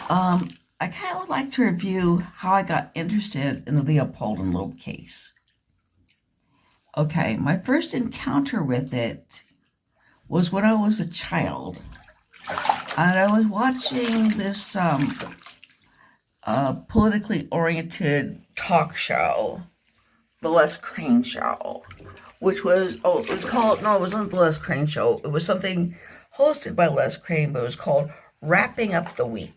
I kind of would like to review how I got interested in the Leopold and Loeb case. Okay, my first encounter with it was when I was a child, and I was watching this politically oriented talk show, The Les Crane Show, which was, it was called, no, it wasn't The Les Crane Show. It was something hosted by Les Crane, but it was called Wrapping Up the Week,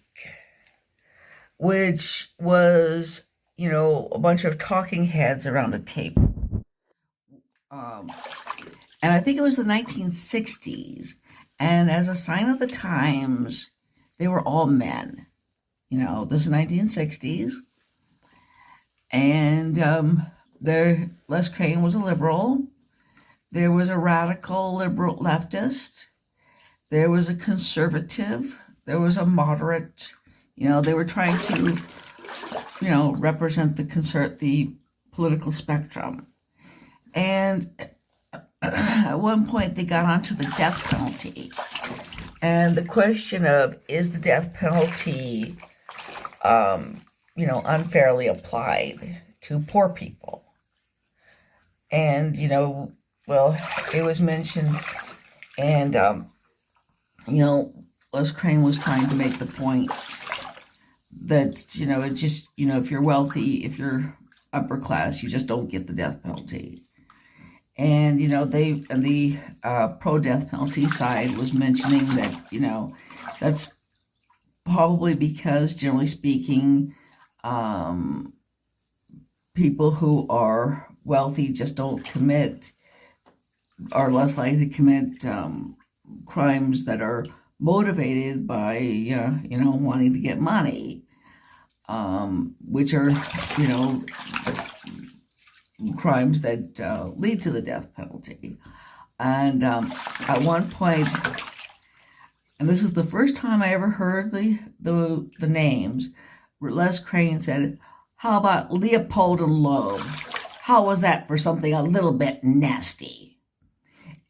which was, a bunch of talking heads around a table. And I think it was the 1960s. And as a sign of the times, they were all men. This is 1960s. And Les Crane was a liberal. There was a radical liberal leftist. There was a conservative. There was a moderate. They were trying to, represent the political spectrum. And at one point, they got onto the death penalty. And the question of, is the death penalty, unfairly applied to poor people? And, it was mentioned, and, Les Crane was trying to make the point that, it just, if you're wealthy, if you're upper class, you just don't get the death penalty. And, the pro-death penalty side was mentioning that, that's probably because, generally speaking, people who are wealthy just are less likely to commit crimes that are motivated by, wanting to get money, which are, crimes that lead to the death penalty. And at one point, and this is the first time I ever heard the names, Les Crane said, "How about Leopold and Loeb? How was that for something a little bit nasty?"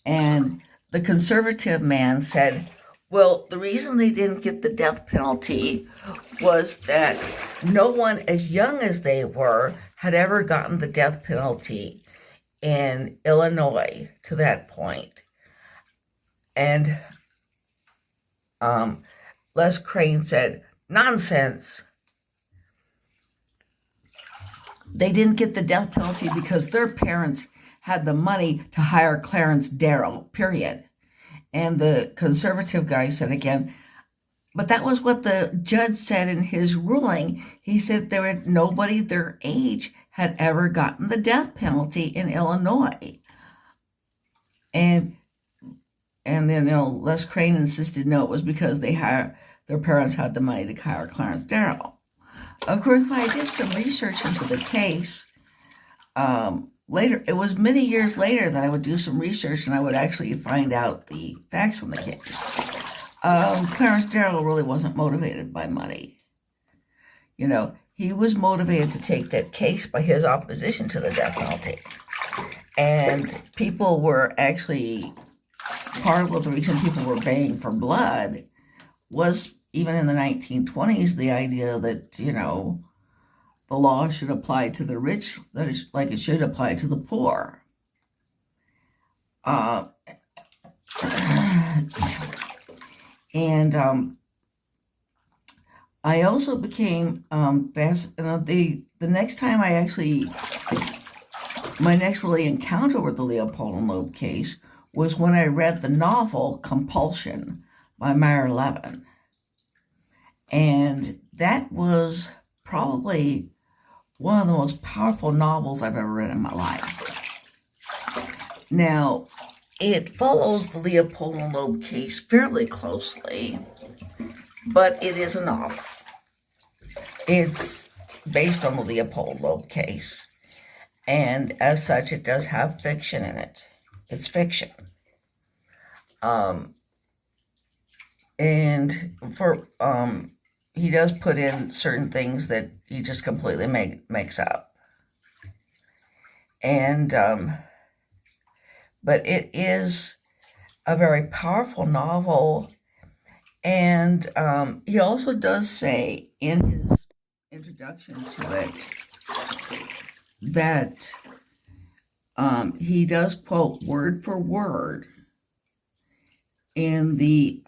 And the conservative man said, well, the reason they didn't get the death penalty was that no one as young as they were had ever gotten the death penalty in Illinois to that point. And Les Crane said, nonsense. They didn't get the death penalty because their parents had the money to hire Clarence Darrow, period. And the conservative guy said again, but that was what the judge said in his ruling. He said nobody their age had ever gotten the death penalty in Illinois. And then, Les Crane insisted, no, it was because their parents had the money to hire Clarence Darrow. Of course, when I did some research into the case, later, it was many years later that I would do some research and I would actually find out the facts on the case. Clarence Darrow really wasn't motivated by money. He was motivated to take that case by his opposition to the death penalty. And people were actually, part of the reason people were baying for blood was, even in the 1920s, the idea that, the law should apply to the rich like it should apply to the poor. And I also became fascinated. The next time my next really encounter with the Leopold and Loeb case was when I read the novel Compulsion by Meyer Levin. And that was probably one of the most powerful novels I've ever read in my life. Now, it follows the Leopold and Loeb case fairly closely, but it is a novel. It's based on the Leopold and Loeb case, and as such, it does have fiction in it. It's fiction. And he does put in certain things that he just completely makes up. And, but it is a very powerful novel, And he also does say in his introduction to it that he does quote word for word in the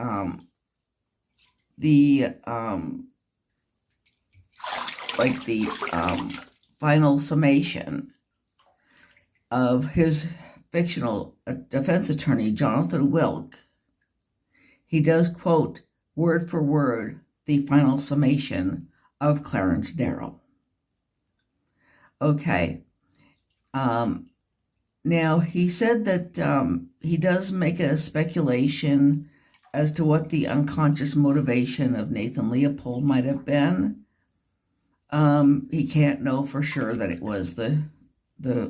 like the final summation of his fictional defense attorney, Jonathan Wilk. He does quote word for word the final summation of Clarence Darrow. Okay. Now, he said that he does make a speculation as to what the unconscious motivation of Nathan Leopold might have been. He can't know for sure that it was the